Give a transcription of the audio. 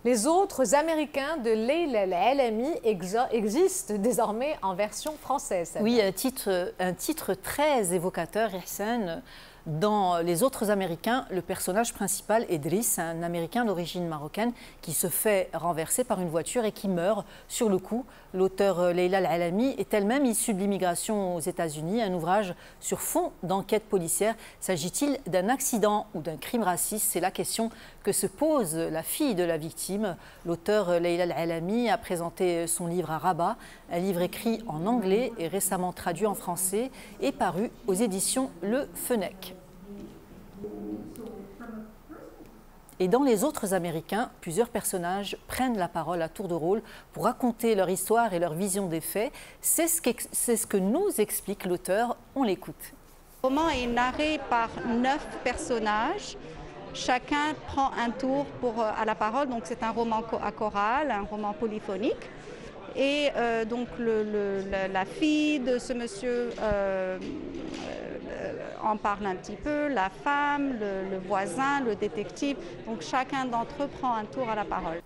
Les autres Américains de Leila El-Alami existent désormais en version française. Oui, un titre très évocateur, Ihsan. Dans Les autres Américains, le personnage principal, Idriss, un Américain d'origine marocaine qui se fait renverser par une voiture et qui meurt sur le coup. L'auteur Leila El-Alami est elle-même issue de l'immigration aux États-Unis, un ouvrage sur fond d'enquête policière. S'agit-il d'un accident ou d'un crime raciste? C'est la question que se pose la fille de la victime. L'auteur Leila El-Alami a présenté son livre à Rabat, un livre écrit en anglais et récemment traduit en français et paru aux éditions Le Fenech. Et dans Les autres Américains, plusieurs personnages prennent la parole à tour de rôle pour raconter leur histoire et leur vision des faits. C'est ce que nous explique l'auteur. On l'écoute. Le roman est narré par 9 personnages. Chacun prend un tour à la parole, donc c'est un roman à chorale, un roman polyphonique. Et donc la fille de ce monsieur en parle un petit peu, la femme, le voisin, le détective. Donc chacun d'entre eux prend un tour à la parole.